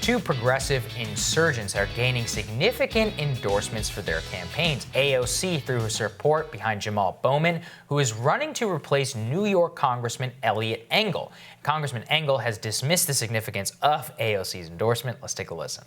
two progressive insurgents are gaining significant endorsements for their campaigns. AOC threw her support behind Jamaal Bowman, who is running to replace New York Congressman Eliot Engel. Congressman Engel has dismissed the significance of AOC's endorsement. Let's take a listen.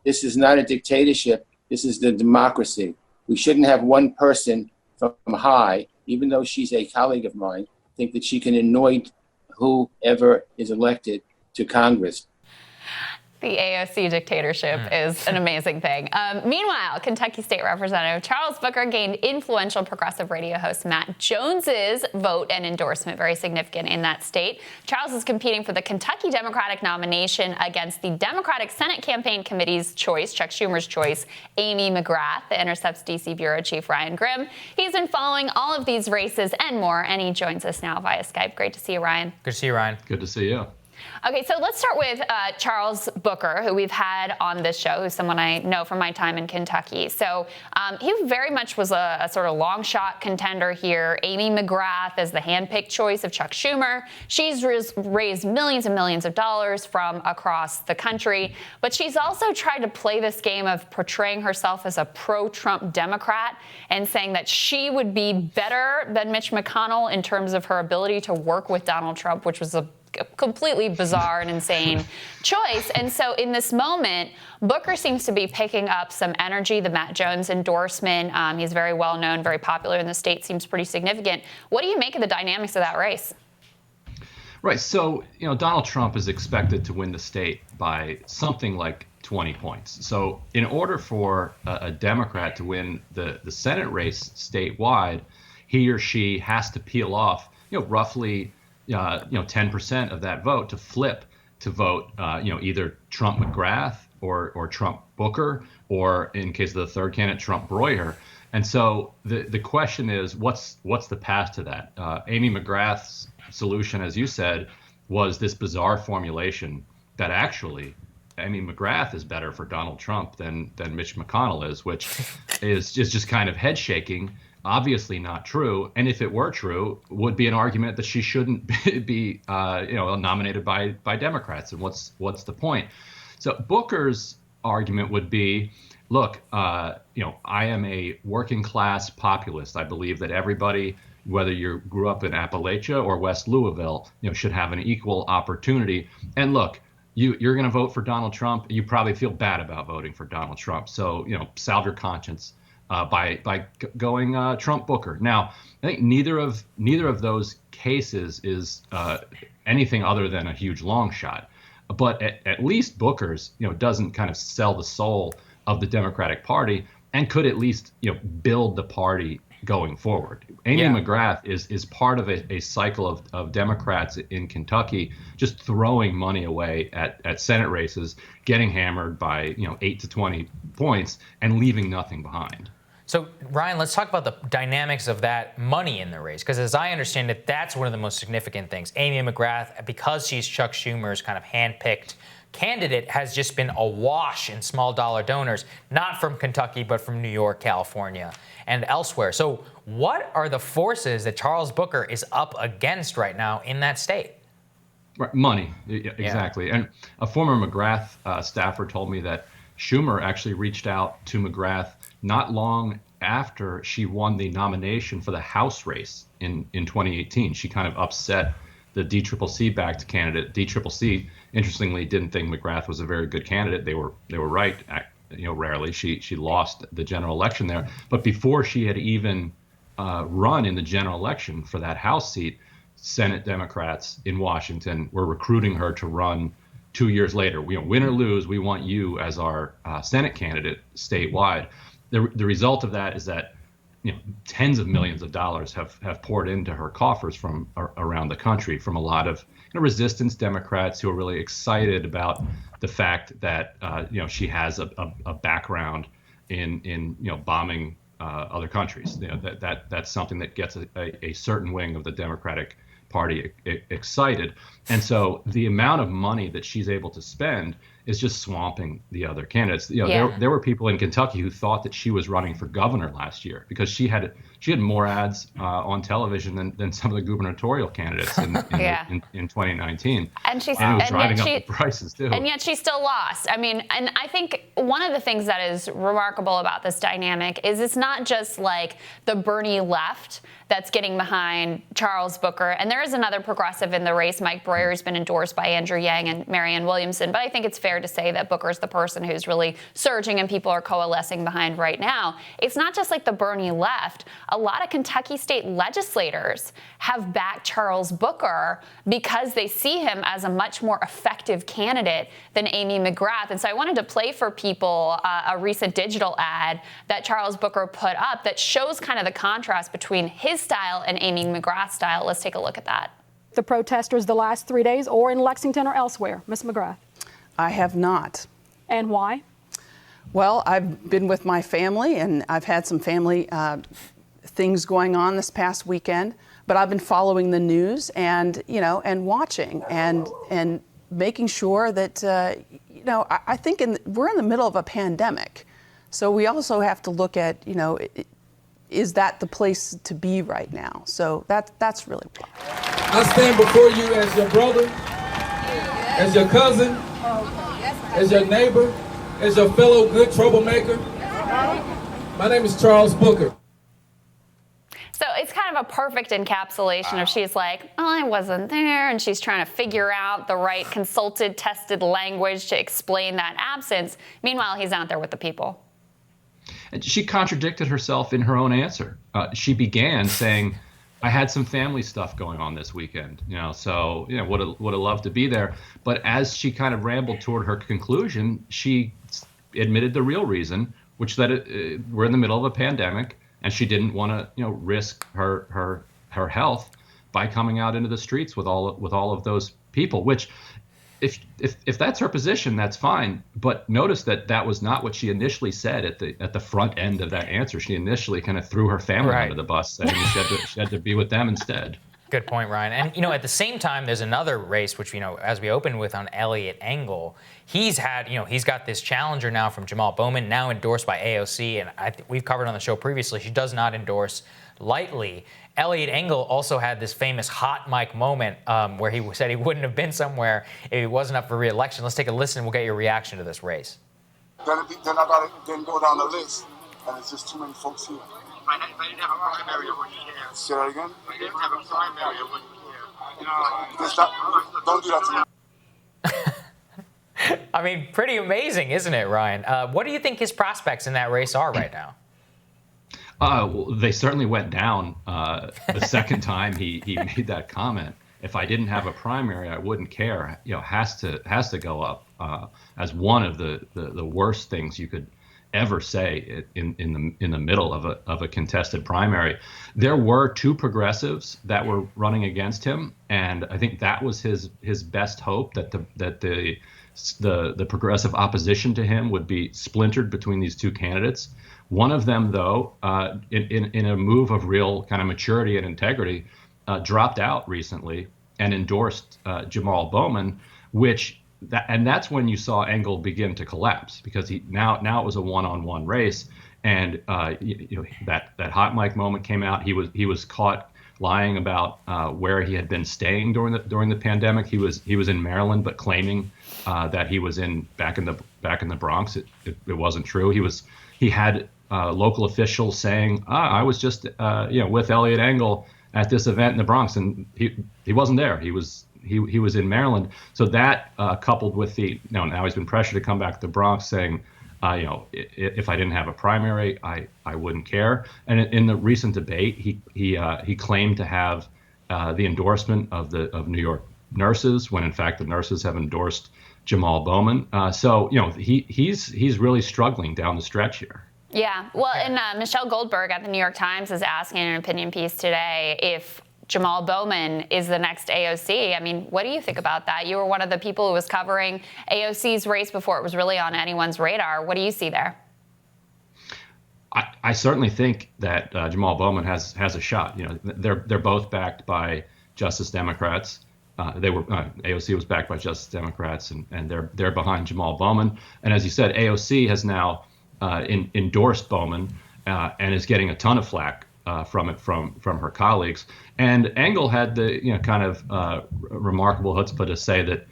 This is not a dictatorship. This is the democracy. We shouldn't have one person from high, even though she's a colleague of mine, think that she can anoint whoever is elected to Congress. The AOC dictatorship is an amazing thing. Meanwhile, Kentucky State Representative Charles Booker gained influential progressive radio host Matt Jones's vote and endorsement, very significant in that state. Charles is competing for the Kentucky Democratic nomination against the Democratic Senate Campaign Committee's choice, Chuck Schumer's choice, Amy McGrath, the Intercept's D.C. Bureau Chief Ryan Grim. He's been following all of these races and more, and he joins us now via Skype. Great to see you, Ryan. Good to see you, Ryan. Good to see you. Okay, so let's start with Charles Booker, who we've had on this show, who's someone I know from my time in Kentucky. So he very much was a sort of long shot contender here. Amy McGrath is the handpicked choice of Chuck Schumer. She's raised millions and millions of dollars from across the country, but she's also tried to play this game of portraying herself as a pro-Trump Democrat and saying that she would be better than Mitch McConnell in terms of her ability to work with Donald Trump, which was a completely bizarre and insane choice. And so in this moment, Booker seems to be picking up some energy. The Matt Jones endorsement, he's very well known, very popular in the state, seems pretty significant. What do you make of the dynamics of that race? Right. So, Donald Trump is expected to win the state by something like 20 points. So in order for a Democrat to win the Senate race statewide, he or she has to peel off, roughly 10% of that vote to flip to vote, either Trump McGrath or Trump Booker, or in case of the third candidate, Trump Breuer. And so the question is, what's the path to that? Amy McGrath's solution, as you said, was this bizarre formulation that actually Amy McGrath is better for Donald Trump than Mitch McConnell is, which is just kind of head shaking. Obviously not true, and if it were true, would be an argument that she shouldn't be, nominated by Democrats. And what's the point? So Booker's argument would be, look, I am a working class populist. I believe that everybody, whether you grew up in Appalachia or West Louisville, should have an equal opportunity. And look, you're going to vote for Donald Trump. You probably feel bad about voting for Donald Trump. So salve your conscience. By going Trump Booker. Now, I think neither of those cases is anything other than a huge long shot. But at least Booker's doesn't kind of sell the soul of the Democratic Party and could at least build the party going forward. Amy McGrath is part of a cycle of Democrats in Kentucky just throwing money away at Senate races, getting hammered by 8 to 20 points and leaving nothing behind. So, Ryan, let's talk about the dynamics of that money in the race, because as I understand it, that's one of the most significant things. Amy McGrath, because she's Chuck Schumer's kind of handpicked candidate, has just been awash in small dollar donors, not from Kentucky, but from New York, California, and elsewhere. So what are the forces that Charles Booker is up against right now in that state? Right, money, exactly. And a former McGrath staffer told me that Schumer actually reached out to McGrath not long after she won the nomination for the House race in 2018. She kind of upset the DCCC-backed candidate. DCCC, interestingly, didn't think McGrath was a very good candidate. They were right. Rarely she lost the general election there. But before she had even run in the general election for that House seat, Senate Democrats in Washington were recruiting her to run 2 years later. Win or lose, we want you as our Senate candidate statewide. The result of that is that tens of millions of dollars have poured into her coffers from around the country from a lot of resistance Democrats who are really excited about the fact that she has a background in bombing other countries. That's something that gets a certain wing of the Democratic Party excited. And so the amount of money that she's able to spend is just swamping the other candidates. There were people in Kentucky who thought that she was running for governor last year because she had more ads on television than some of the gubernatorial candidates in 2019. And it was driving up the prices too. And yet she still lost. I mean, and I think one of the things that is remarkable about this dynamic is it's not just like the Bernie left that's getting behind Charles Booker. And there is another progressive in the race. Mike Breuer has been endorsed by Andrew Yang and Marianne Williamson. But I think it's fair to say that Booker's the person who's really surging and people are coalescing behind right now. It's not just like the Bernie left. A lot of Kentucky state legislators have backed Charles Booker because they see him as a much more effective candidate than Amy McGrath. And so I wanted to play for people a recent digital ad that Charles Booker put up that shows kind of the contrast between his style and Amy McGrath's style. Let's take a look at that. The protesters the last 3 days or in Lexington or elsewhere? Ms. McGrath. I have not. And why? Well, I've been with my family and I've had some family things going on this past weekend, but I've been following the news and, and watching and making sure that, I think we're in the middle of a pandemic. So we also have to look at, is that the place to be right now? So that's really why. I stand before you as your brother, as your cousin, as your neighbor, as your fellow good troublemaker. My name is Charles Booker. So it's kind of a perfect encapsulation of she's like, oh, I wasn't there. And she's trying to figure out the right consulted, tested language to explain that absence. Meanwhile, he's out there with the people. And she contradicted herself in her own answer. She began saying, I had some family stuff going on this weekend, so, would have loved to be there. But as she kind of rambled toward her conclusion, she admitted the real reason, which that we're in the middle of a pandemic and she didn't want to, risk her health by coming out into the streets with all of those people, which if that's her position, that's fine. But notice that was not what she initially said at the front end of that answer. She initially kind of threw her family under the bus, saying she had to be with them instead. Good point, Ryan. And, at the same time, there's another race, which, as we opened with on Elliot Engel, he's got this challenger now from Jamaal Bowman, now endorsed by AOC. And we've covered on the show previously, she does not endorse lightly. Elliot Engel also had this famous hot mic moment where he said he wouldn't have been somewhere if he wasn't up for re-election. Let's take a listen. We'll get your reaction to this race. Then I got to then go down the list, and it's just too many folks here. If I didn't have a primary, I wouldn't care. Say that again? If I didn't have a primary, I wouldn't care. Don't do that to me. I mean, pretty amazing, isn't it, Ryan? What do you think his prospects in that race are right now? Well, they certainly went down the second time he made that comment. If I didn't have a primary, I wouldn't care. Has to go up as one of the worst things you could ever say in the middle of a contested primary. There were two progressives that were running against him, and I think that was his best hope that the progressive opposition to him would be splintered between these two candidates. One of them, though, in a move of real kind of maturity and integrity, dropped out recently and endorsed Jamaal Bowman, and that's when you saw Engel begin to collapse, because now it was a one-on-one race, and that hot mic moment came out. He was caught lying about where he had been staying during the pandemic. He was in Maryland, but claiming that he was back in the Bronx. It wasn't true. He had local officials saying, I was just with Elliot Engel at this event in the Bronx, and he wasn't there. He was in Maryland. So that coupled with now he's been pressured to come back to the Bronx, saying, if I didn't have a primary, I wouldn't care. And in the recent debate, he claimed to have the endorsement of New York nurses, when in fact the nurses have endorsed Jamaal Bowman. So he's really struggling down the stretch here. Yeah, well, and Michelle Goldberg at the New York Times is asking in an opinion piece today if Jamaal Bowman is the next AOC. I mean, what do you think about that? You were one of the people who was covering AOC's race before it was really on anyone's radar. What do you see there? I certainly think that Jamaal Bowman has a shot. They're both backed by Justice Democrats. AOC was backed by Justice Democrats, and they're behind Jamaal Bowman. And as you said, AOC has now endorsed Bowman and is getting a ton of flack from her colleagues. And Engel had the kind of remarkable chutzpah to say that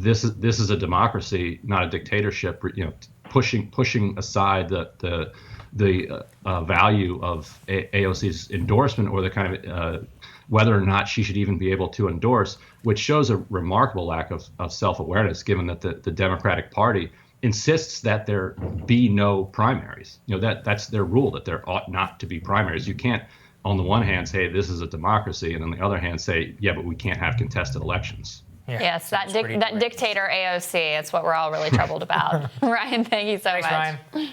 this is a democracy, not a dictatorship. Pushing aside the value of AOC's endorsement or the kind of whether or not she should even be able to endorse, which shows a remarkable lack of self-awareness, given that the Democratic Party insists that there be no primaries. That's their rule, that there ought not to be primaries. You can't, on the one hand, say this is a democracy, and on the other hand, say, yeah, but we can't have contested elections. Yeah, yes, that dictator AOC. That's what we're all really troubled about. Ryan, thank you so much. Thanks, Ryan.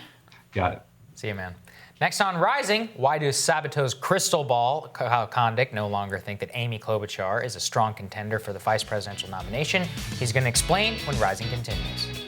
Got it. See you, man. Next on Rising, why do Sabato's crystal ball convict no longer think that Amy Klobuchar is a strong contender for the vice presidential nomination? He's going to explain when Rising continues.